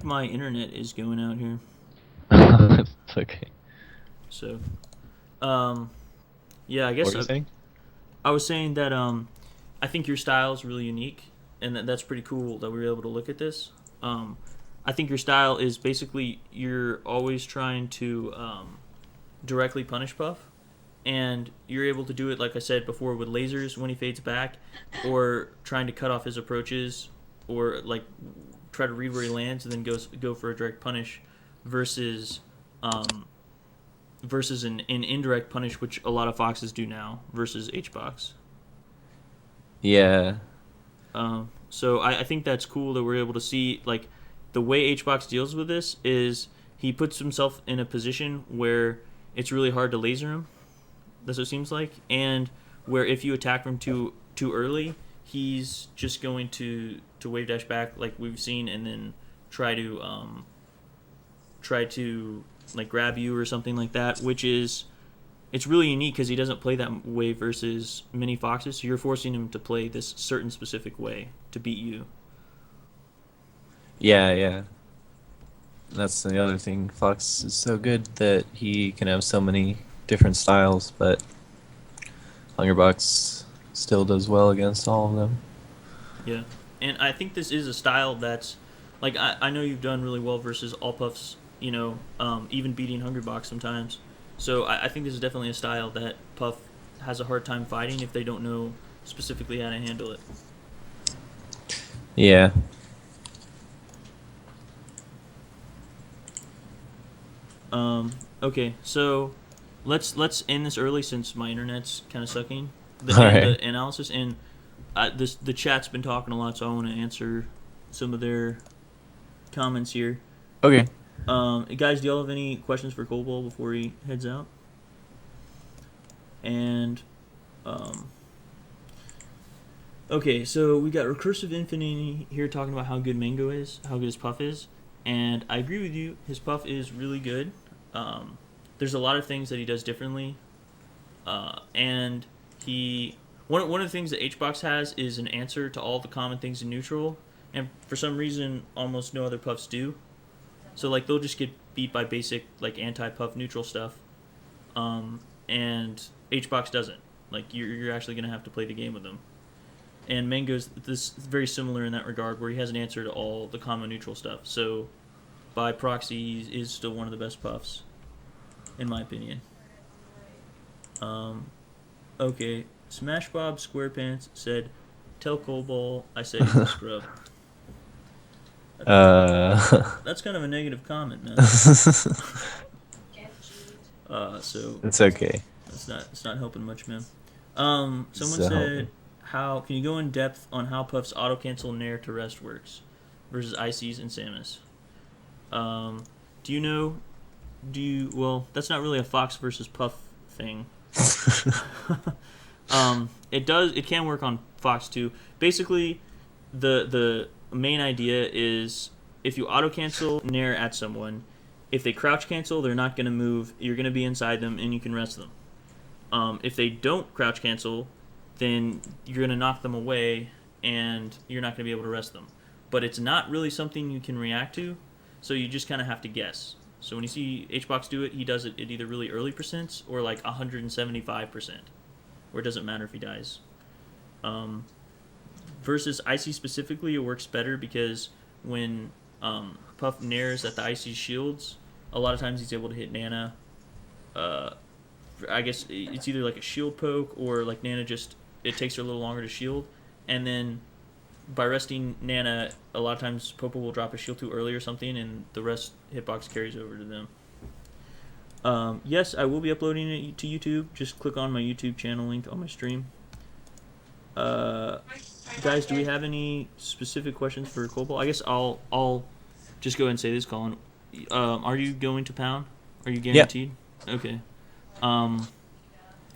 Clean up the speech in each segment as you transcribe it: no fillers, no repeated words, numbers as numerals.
My internet is going out here. It's okay. So, um, yeah, I What guess were you saying? I was saying that I think your style is really unique, and that's pretty cool that we were able to look at this. Um, I think your style is basically you're always trying to directly punish Puff, and you're able to do it like I said before with lasers when he fades back, or trying to cut off his approaches, or like try to read where he lands and then go for a direct punish, versus um, versus an indirect punish, which a lot of foxes do now, versus HBox. Yeah. So I think that's cool that we're able to see like the way HBox deals with this is he puts himself in a position where it's really hard to laser him. That's what it seems like, and where if you attack him too early, he's just going to wave dash back like we've seen, and then try to try to like grab you or something like that, which is it's really unique because he doesn't play that way versus mini foxes. So you're forcing him to play this certain specific way to beat you. Yeah, yeah. That's the other thing. Fox is so good that he can have so many different styles, but Hungerbox still does well against all of them. Yeah, and I think this is a style that's like I know you've done really well versus all puffs. Even beating Hungrybox sometimes. So I think this is definitely a style that Puff has a hard time fighting if they don't know specifically how to handle it. Yeah. Okay, so let's end this early since my internet's kind of sucking. The All right. the analysis and the chat's been talking a lot, so I want to answer some of their comments here. Okay. Guys, do y'all have any questions for Cobalt before he heads out? And um, okay, so we got Recursive Infinity here talking about how good Mango is, how good his Puff is, and I agree with you. His Puff is really good. Um, there's a lot of things that he does differently, and he one of the things that HBox has is an answer to all the common things in neutral, and for some reason, almost no other Puffs do. So like they'll just get beat by basic like anti-Puff neutral stuff, and HBox doesn't. Like you're actually gonna have to play the game with them. And Mango's this very similar in that regard, where he has an answer to all the common neutral stuff. So by proxy, he is still one of the best puffs, in my opinion. Um, okay, Smash Bob SquarePants said, "Tell Cobalt I said he's a scrub." Uh, That's kind of a negative comment, man. So it's okay. it's not helping much, man. Someone So, said, "How can you go in depth on how Puff's auto cancel Nair to rest works versus ICs and Samus?" Um, do you know? Do you? Well, that's not really a Fox versus Puff thing. It does. It can work on Fox too. Basically, the main idea is if you auto cancel Nair at someone, if they crouch cancel, they're not going to move. You're going to be inside them, and you can rest them. If they don't crouch cancel, then you're going to knock them away, and you're not going to be able to rest them. But it's not really something you can react to, so you just kind of have to guess. So when you see HBox do it, he does it at either really early percents or like 175%, where it doesn't matter if he dies. Um, Versus Icy specifically, it works better because when Puff nairs at the Icy shields, a lot of times he's able to hit Nana. Uh, I guess it's either like a shield poke or like Nana just it takes her a little longer to shield, and then by resting Nana, a lot of times Popo will drop a shield too early or something, and the rest hitbox carries over to them. Yes, I will be uploading it to YouTube. Just click on my YouTube channel link on my stream. Uh, Guys, do we have any specific questions for Cobalt? I guess I'll just go ahead and say this, Colin. Are you going to Pound? Are you yeah. guaranteed? Okay. Um,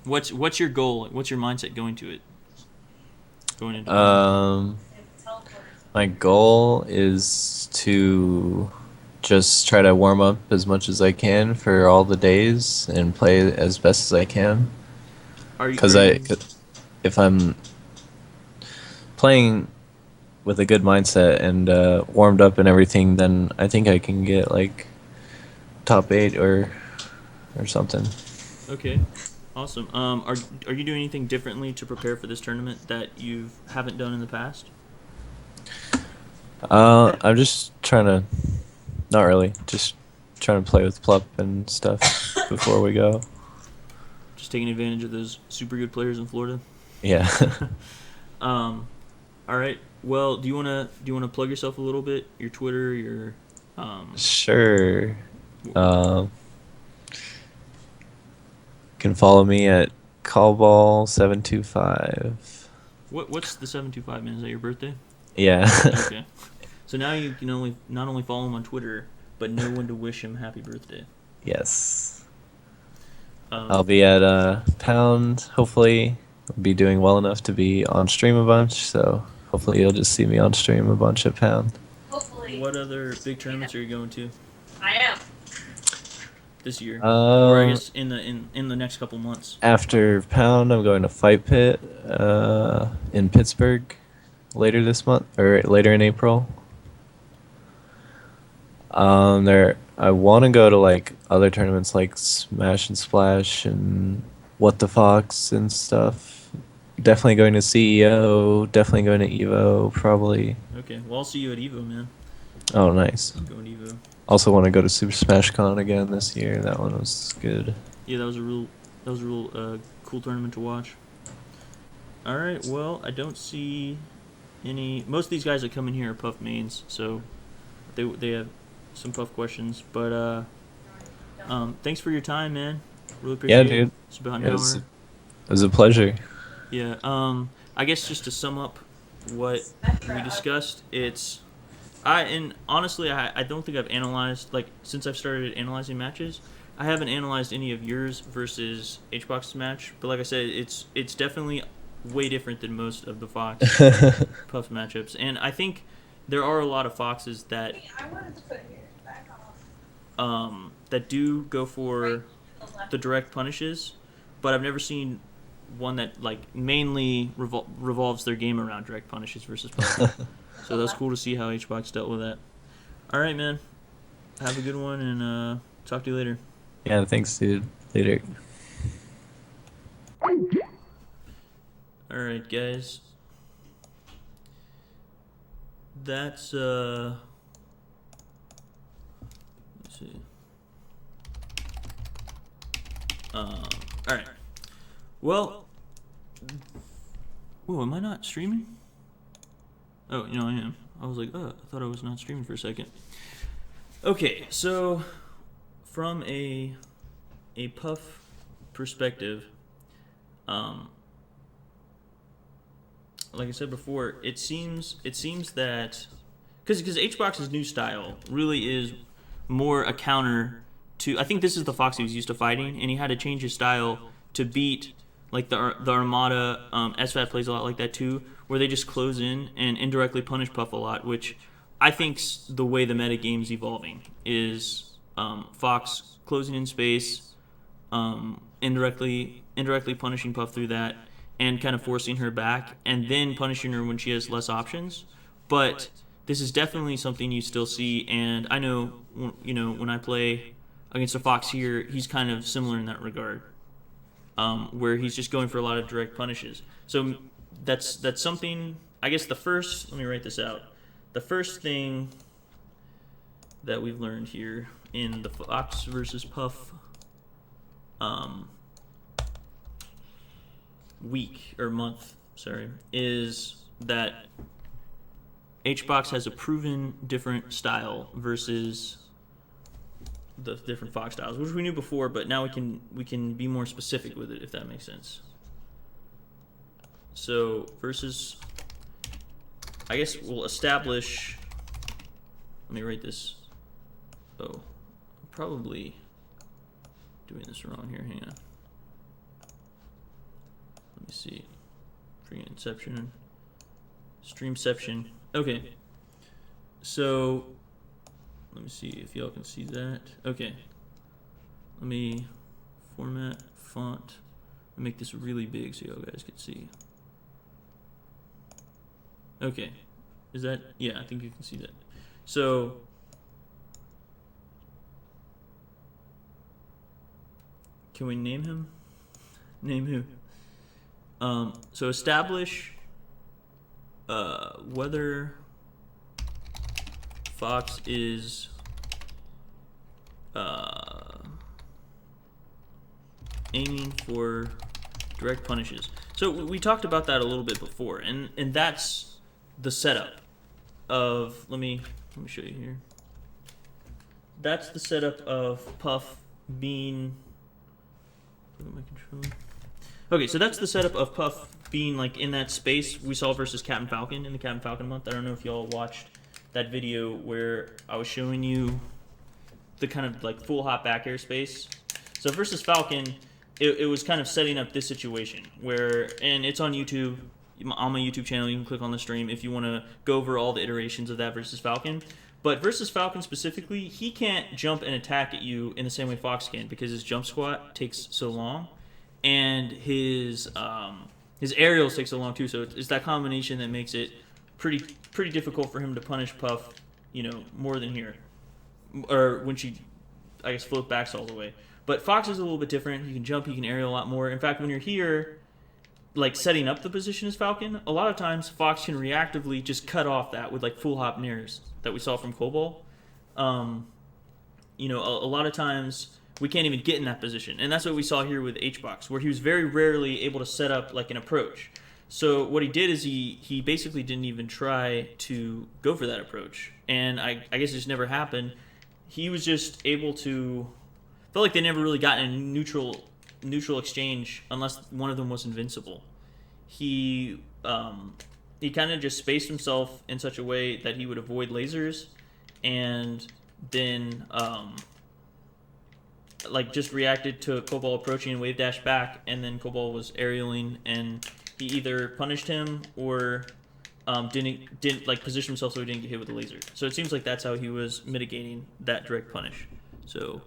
what's your goal? What's your mindset going to it? Going into Pound? Um, my goal is to just try to warm up as much as I can for all the days and play as best as I can. Are you Because are you? if I'm playing with a good mindset and warmed up and everything, then I think I can get like top 8 or something. Okay, awesome. Are you doing anything differently to prepare for this tournament that you haven't done in the past? I'm just trying to, not really, just trying to play with Plup and stuff before we go. Just taking advantage of those super good players in Florida. Yeah. Um, all right. Well, do you wanna plug yourself a little bit? Your Twitter, your Sure. Um, can follow me at callball725. what's the 725, man? Is that your birthday? Yeah. Okay. So now you can only not only follow him on Twitter, but know when to wish him happy birthday. Yes. Um, I'll be at Pound. Hopefully, I'll be doing well enough to be on stream a bunch. So hopefully, you'll just see me on stream a bunch at Pound. what other big tournaments are you going to? I am. This year, or I Uh, guess in the next couple months. After Pound, I'm going to Fight Pit in Pittsburgh later this month or later in April. There I want to go to like other tournaments like Smash and Splash and What the Fox and stuff. Definitely going to CEO. Definitely going to Evo. Probably. Okay. Well, I'll see you at Evo, man. Oh, nice. Going to Evo. Also want to go to Super Smash Con again this year. That one was good. Yeah, that was a real cool tournament to watch. All right. Well, I don't see any. Most of these guys that come in here are Puff mains, so they have some Puff questions. But thanks for your time, man. Really Yeah, appreciate it. dude. It's about an It hour. was a pleasure. Yeah. I guess just to sum up what we discussed, and honestly, I don't think I've analyzed, like, since I've started analyzing matches, I haven't analyzed any of yours versus HBox's match. But like I said, it's definitely way different than most of the Fox Puff matchups, and I think there are a lot of Foxes that that do go for the direct punishes, but I've never seen one that like mainly revolves their game around direct punishes versus Puff. So that's cool to see how HBox dealt with that. All right, man. Have a good one, and talk to you later. Yeah, thanks, dude. Later. All right, guys. That's let's see. All right. Well, whoa, am I not streaming? Oh, I am. I was like, oh, I thought I was not streaming for a second. Okay, so from a Puff perspective, like I said before, it seems that because HBox's new style really is more a counter to. I think this is the Fox he was used to fighting, and he had to change his style to beat like the Armada. SFAT plays a lot like that too, where they just close in and indirectly punish Puff a lot, which I think's the way the meta game's evolving is Fox closing in space, indirectly punishing Puff through that, and kind of forcing her back, and then punishing her when she has less options. But this is definitely something you still see, and I know, when I play against a Fox here, he's kind of similar in that regard, where he's just going for a lot of direct punishes. So that's something. I guess let me write this out. The first thing that we've learned here in the Fox versus Puff week or month, is that HBox has a proven different style versus the different Fox styles, which we knew before, but now we can be more specific with it, if that makes sense. So versus, I guess we'll establish. Let me write this. Oh, I'm probably doing this wrong here. Hang on. Let me see. Freaking Inception. Streamception. Okay. So, let me see if y'all can see that. Okay. Let me format, font, and make this really big so y'all guys can see. Okay. Is that, yeah, I think you can see that. So can we name him? Name who? So establish whether Fox is aiming for direct punishes. So we talked about that a little bit before, and that's the setup of, let me show you here. That's the setup of Puff being, look at my controller. Okay, so that's the setup of Puff being like in that space we saw versus Captain Falcon in the Captain Falcon month. I don't know if y'all watched that video where I was showing you the kind of like full hop back air space. So versus Falcon, it was kind of setting up this situation where, and it's on YouTube, on my YouTube channel, you can click on the stream if you want to go over all the iterations of that versus Falcon. But versus Falcon specifically, he can't jump and attack at you in the same way Fox can because his jump squat takes so long, and his aerials take so long too. So it's that combination that makes it pretty difficult for him to punish Puff, more than here, or when she, I guess, float backs all the way. But Fox is a little bit different. He can jump, he can aerial a lot more. In fact, when you're here, like setting up the position as Falcon, a lot of times Fox can reactively just cut off that with like full hop nairs that we saw from Cobalt. A lot of times we can't even get in that position, and that's what we saw here with H-Box, where he was very rarely able to set up like an approach. So what he did is he basically didn't even try to go for that approach, and I guess it just never happened. He was just able to, felt like they never really got in a neutral exchange unless one of them was invincible. He kind of just spaced himself in such a way that he would avoid lasers, and then just reacted to Cobalt approaching and wave dash back, and then Cobalt was aerialing, and he either punished him or didn't like position himself so he didn't get hit with the laser. So it seems like that's how he was mitigating that direct punish. So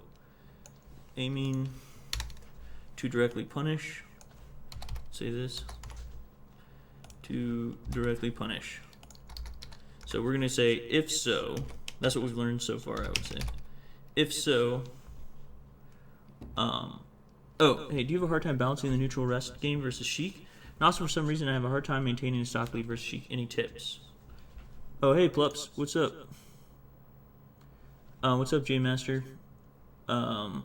aiming to directly punish, say this, to directly punish. So we're going to say if so, that's what we've learned so far, I would say. If so, oh, hey, do you have a hard time balancing the neutral rest game versus Sheik? And also, for some reason, I have a hard time maintaining a stock lead versus Sheik. Any tips? Oh, hey, Plups, what's up? What's up, J-Master? Do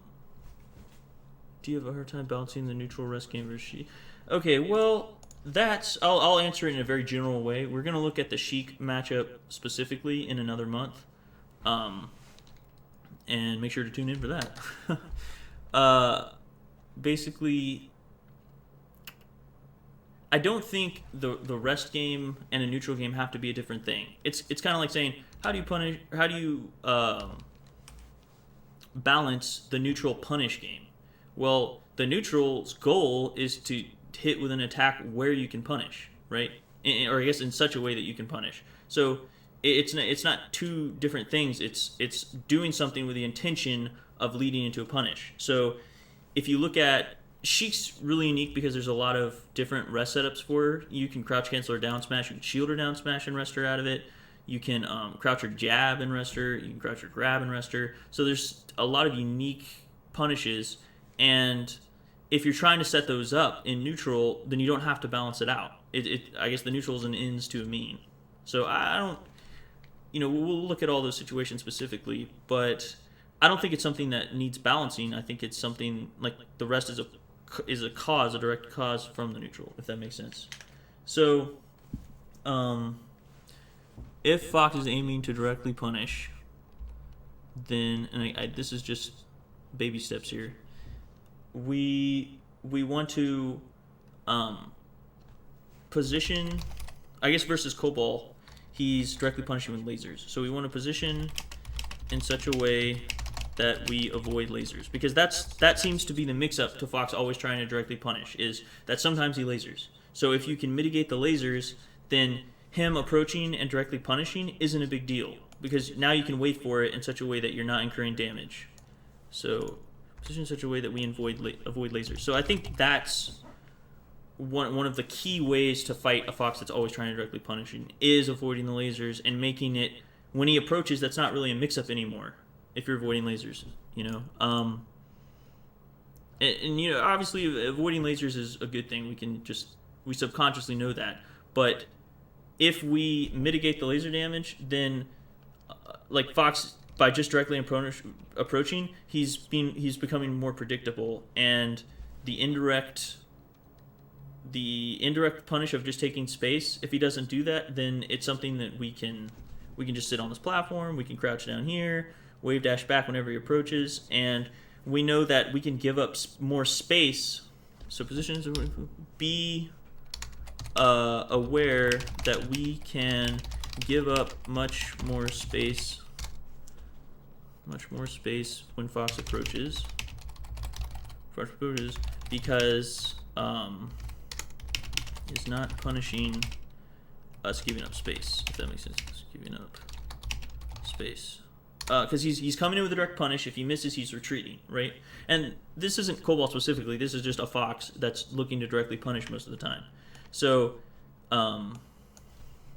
you have a hard time balancing the neutral rest game versus Sheik? Okay, well, I'll answer it in a very general way. We're going to look at the Sheik matchup specifically in another month. And make sure to tune in for that. Basically, I don't think the rest game and a neutral game have to be a different thing. It's kind of like saying, how do you balance the neutral punish game? Well, the neutral's goal is to hit with an attack where you can punish, right? Or I guess in such a way that you can punish. So it's not two different things. It's doing something with the intention of leading into a punish. So if you look at Sheik's really unique because there's a lot of different rest setups for her. You can crouch cancel her down smash, you can shield her down smash and rest her out of it. You can crouch her jab and rest her. You can crouch her grab and rest her. So there's a lot of unique punishes, and if you're trying to set those up in neutral, then you don't have to balance it out. I guess the neutral is an ends to a mean. So I don't, we'll look at all those situations specifically, but I don't think it's something that needs balancing. I think it's something like the rest is a direct cause from the neutral, if that makes sense. So, if Fox is aiming to directly punish, then, and this is just baby steps here, we want to position, I guess versus Cobalt, he's directly punishing with lasers. So we want to position in such a way that we avoid lasers, because that seems to be the mix-up to Fox always trying to directly punish, is that sometimes he lasers. So if you can mitigate the lasers, then him approaching and directly punishing isn't a big deal, because now you can wait for it in such a way that you're not incurring damage. So position in such a way that we avoid lasers. So I think that's one of the key ways to fight a fox that's always trying to directly punish you is avoiding the lasers and making it when he approaches. That's not really a mix-up anymore if you're avoiding lasers. And obviously avoiding lasers is a good thing. We subconsciously know that, but if we mitigate the laser damage, then like Fox, by just directly approaching, he's becoming more predictable, and the indirect punish of just taking space, if he doesn't do that, then it's something that we can just sit on this platform, we can crouch down here, wave dash back whenever he approaches, and we know that we can give up more space. So positions, be aware that we can give up much more space when Fox approaches. Because is not punishing us giving up space, if that makes sense. Giving up space. Because he's coming in with a direct punish. If he misses, he's retreating, right? And this isn't Cobalt specifically. This is just a Fox that's looking to directly punish most of the time. So, let's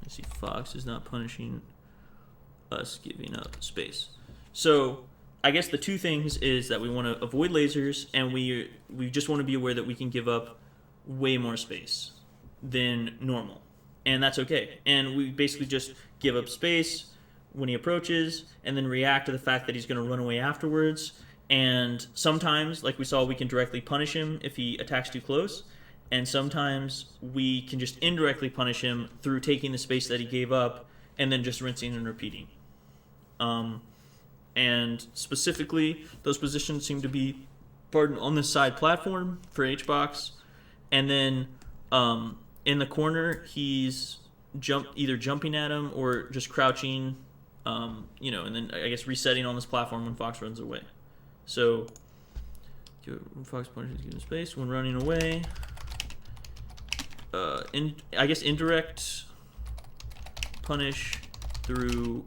see. Fox is not punishing us giving up space. So, I guess the two things is that we want to avoid lasers, and we just want to be aware that we can give up way more space than normal, and that's okay. And we basically just give up space when he approaches, and then react to the fact that he's going to run away afterwards. And sometimes, like we saw, we can directly punish him if he attacks too close, and sometimes we can just indirectly punish him through taking the space that he gave up and then just rinsing and repeating. And specifically, those positions seem to be on this side platform for HBox, and then in the corner he's either jumping at him or just crouching, and then I guess resetting on this platform when Fox runs away. So Fox punishes given space when running away. I guess indirect punish through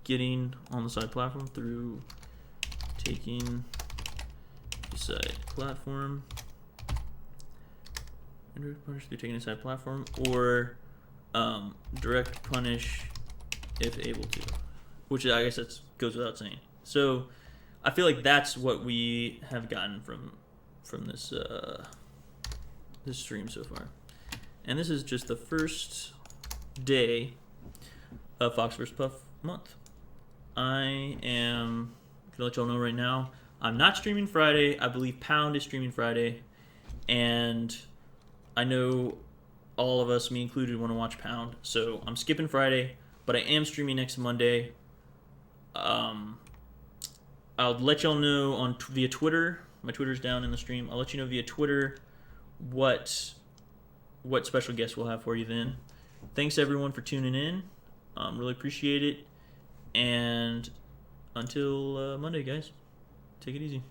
getting on the side platform through taking the side platform. Indirect punish through taking the side platform, or direct punish if able to, which I guess that goes without saying. So I feel like that's what we have gotten from this this stream so far, and this is just the first day of Fox vs. Puff month. I am gonna let y'all know right now, I'm not streaming Friday. I believe Pound is streaming Friday, and I know all of us, me included, want to watch Pound, so I'm skipping Friday, but I am streaming next Monday. I'll let y'all know via Twitter. My Twitter's down in the stream. I'll let you know via Twitter what special guests we'll have for you then. Thanks everyone for tuning in. Really appreciate it. And until Monday, guys, take it easy.